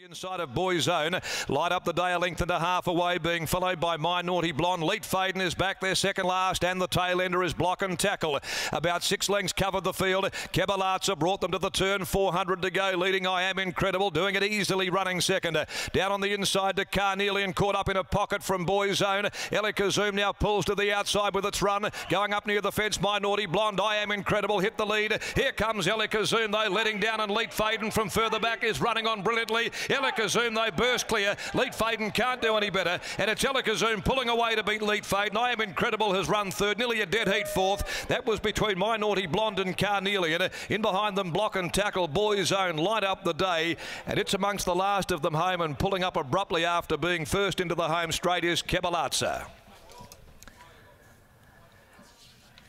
Inside of Boy Zone, light up the day a length and a half away, being followed by My Naughty Blonde. Leet Faden is back there second last, and the tail ender is Block and Tackle. About 6 lengths covered the field. Kebalatsa brought them to the turn, 400 to go, leading I Am Incredible, doing it easily, running second. Down on the inside to Carnelian, caught up in a pocket from Boy Zone. Elika Zoom now pulls to the outside with its run, going up near the fence. My Naughty Blonde, I Am Incredible hit the lead. Here comes Elika Zoom though, letting down, and Leet Faden from further back is running on brilliantly. Elika Zoom though burst clear. Leet Faden can't do any better, and it's Elika Zoom pulling away to beat Leet Faden. I Am Incredible has run third, nearly a dead heat fourth. That was between My Naughty Blonde and Carnelian. In behind them, Block and Tackle, Boy Zone light up the day, and it's amongst the last of them home, and pulling up abruptly after being first into the home straight is Kebalatsa.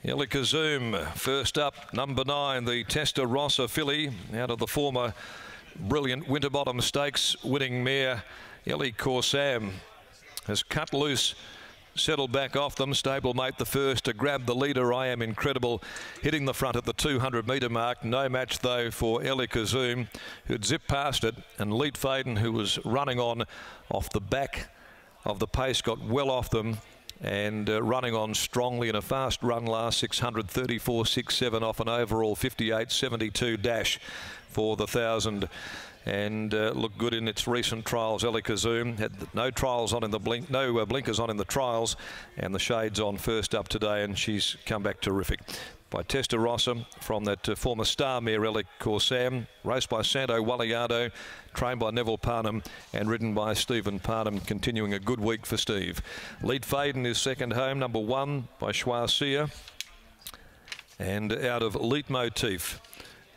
Elika Zoom first up, number 9, the Testarossa filly out of the former brilliant Winterbottom Stakes winning mare Ellie Corsam has cut loose, settled back off them. Stablemate the first to grab the leader, I Am Incredible, hitting the front at the 200-metre mark. No match though for Elika Zoom, who'd zipped past it, and Leet Faden, who was running on off the back of the pace, got well off them and running on strongly in a fast run last 600, 34.67 off an overall 58.72 dash for the 1,000, and looked good in its recent trials. Elika Zoom had no trials on in the blinkers on in the trials, and the shades on first up today, and she's come back terrific. By Testarossa from that former star mare Ellie Corsam, raced by Santo Walliardo, trained by Neville Parnham and ridden by Stephen Parnham, continuing a good week for Steve. Leet Faden is second home, number 1 by Schwarzier, and out of Leitmotif,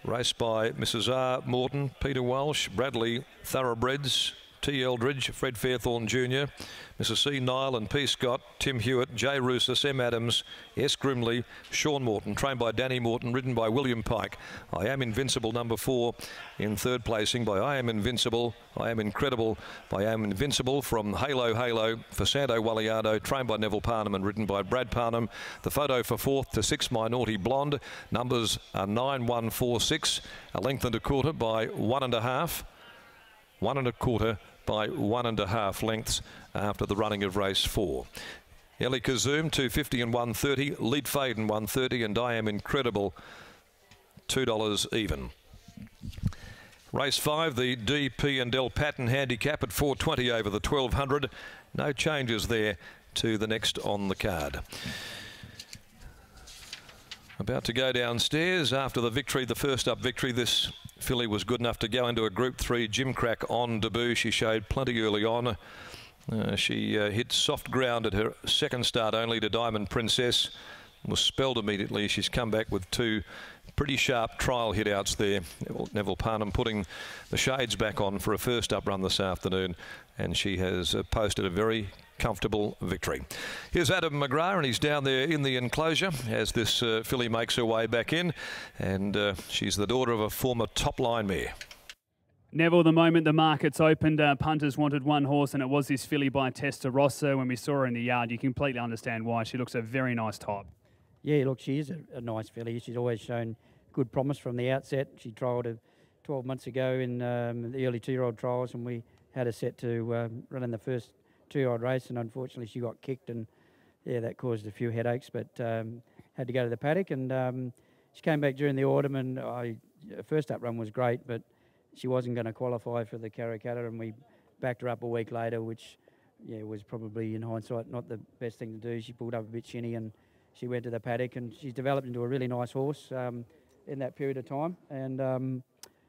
raced by Mrs. R. Morton, Peter Walsh, Bradley Thoroughbreds, T. Eldridge, Fred Fairthorne Jr., Mrs. C. Nile and P. Scott, Tim Hewitt, J. Rousas, M. Adams, S. Grimley, Sean Morton, trained by Danny Morton, ridden by William Pike. I Am Invincible, number 4, in third placing by I Am Invincible. I Am Incredible by I Am Invincible from Halo for Santo Walliardo, trained by Neville Parnham and ridden by Brad Parnham. The photo for 4th to 6, My Naughty Blonde. Numbers are 9, 1, 4, 6, a length and a quarter by 1.5, 1 1/4 by 1.5 lengths after the running of race 4. Elika Zoom 250 and 130, Leet Faden 130, and I Am Incredible $2 even. Race 5, the DP and Del Patton handicap at 420 over the 1200. No changes there to the next on the card. About to go downstairs after the victory, the first up victory. This filly was good enough to go into a Group 3 Gym Crack on debut. She showed plenty early on. She hit soft ground at her second start only to Diamond Princess. Was spelled immediately. She's come back with 2 pretty sharp trial hit-outs there. Neville Parnham putting the shades back on for a first up run this afternoon, and she has posted a very comfortable victory. Here's Adam McGrath, and he's down there in the enclosure as this filly makes her way back in, and she's the daughter of a former top line mare. Neville, the moment the markets opened, punters wanted one horse, and it was this filly by Testarossa. When we saw her in the yard, you completely understand why. She looks a very nice type. Yeah, look, she is a nice filly. She's always shown good promise from the outset. She trialled 12 months ago in the early 2-year-old trials, and we had her set to run in the first 2-year-old race, and unfortunately she got kicked, and yeah, that caused a few headaches, but had to go to the paddock, and she came back during the autumn, and her first up run was great, but she wasn't going to qualify for the Karrakatta, and we backed her up a week later, which yeah was probably in hindsight not the best thing to do. She pulled up a bit shinny, and she went to the paddock, and she's developed into a really nice horse in that period of time, and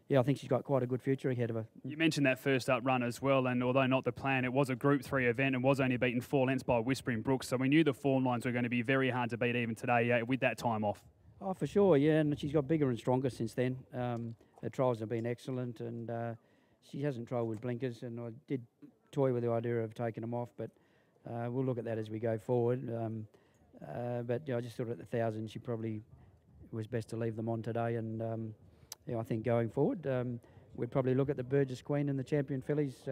yeah, I think she's got quite a good future ahead of her. You mentioned that first up run as well, and although not the plan, it was a Group 3 event and was only beaten 4 lengths by Whispering Brooks, so we knew the form lines were going to be very hard to beat even today with that time off. Oh, for sure, yeah, and she's got bigger and stronger since then. Her trials have been excellent, and she hasn't trialled with blinkers, and I did toy with the idea of taking them off, but we'll look at that as we go forward. But yeah, I just thought at the 1,000 she probably was best to leave them on today, and yeah, I think going forward we'd probably look at the Burgess Queen and the Champion fillies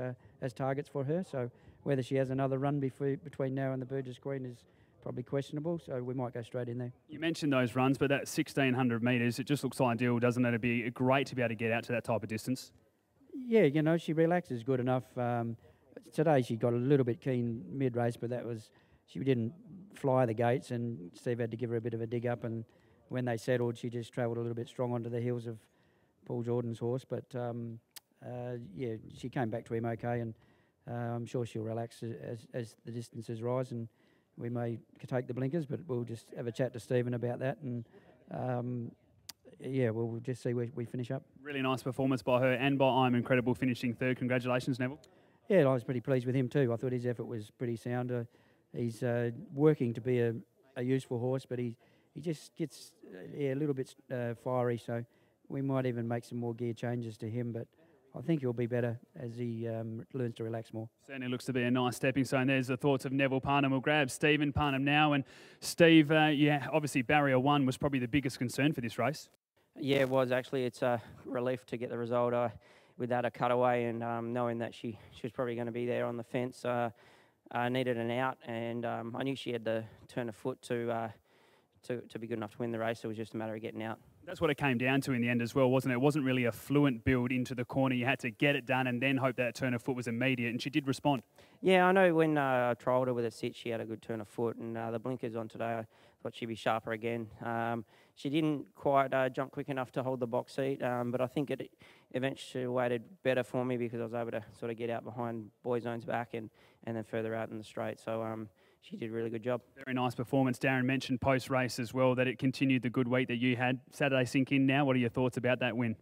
as targets for her. So whether she has another run between now and the Burgess Queen is probably questionable, so we might go straight in there. You mentioned those runs, but that 1,600 metres, it just looks ideal, doesn't it? It'd be great to be able to get out to that type of distance. Yeah, you know, she relaxes good enough. Today she got a little bit keen mid-race, but that was, she didn't fly the gates, and Steve had to give her a bit of a dig up, and when they settled, she just travelled a little bit strong onto the heels of Paul Jordan's horse. But yeah, she came back to him okay, and I'm sure she'll relax as the distances rise, and we may take the blinkers, but we'll just have a chat to Stephen about that, and yeah, we'll just see where we finish up. Really nice performance by her and by I'm Incredible, finishing third. Congratulations, Neville. Yeah, I was pretty pleased with him too. I thought his effort was pretty sound. He's working to be a useful horse, but he just gets a little bit fiery, so we might even make some more gear changes to him, but I think he'll be better as he learns to relax more. Certainly looks to be a nice stepping stone. There's the thoughts of Neville Parnham. We'll grab Stephen Parnham now. And Steve, yeah, obviously barrier 1 was probably the biggest concern for this race. Yeah, it was actually. It's a relief to get the result without a cutaway, and knowing that she was probably going to be there on the fence. I needed an out, and I knew she had the turn of foot to be good enough to win the race. It was just a matter of getting out. That's what it came down to in the end as well, wasn't it? It wasn't really a fluent build into the corner. You had to get it done and then hope that turn of foot was immediate, and she did respond. Yeah, I know when I trialled her with a sit, she had a good turn of foot, and the blinkers on today, I thought she'd be sharper again. She didn't quite jump quick enough to hold the box seat, but I think it eventually weighted better for me because I was able to sort of get out behind Boyzone's back and then further out in the straight. So she did a really good job. Very nice performance. Darren mentioned post-race as well that it continued the good week that you had. Saturday sink in now. What are your thoughts about that win?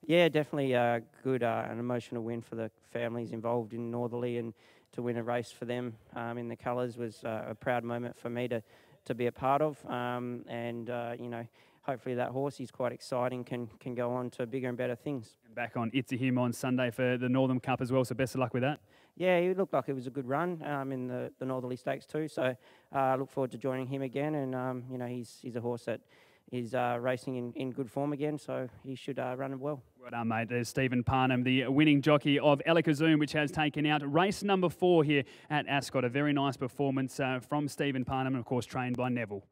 Yeah, definitely a good, an emotional win for the families involved in Northerly, and to win a race for them in the colours was a proud moment for me to be a part of. You know, hopefully that horse, he's quite exciting, can go on to bigger and better things. And back on It's a Him on Sunday for the Northern Cup as well, so best of luck with that. Yeah, he looked like it was a good run in the Northerly Stakes too, so I look forward to joining him again, and you know, he's a horse that is racing in good form again, so he should run well. Well done, mate. There's Stephen Parnham, the winning jockey of Alakazam, which has taken out race number 4 here at Ascot. A very nice performance from Stephen Parnham, and of course trained by Neville.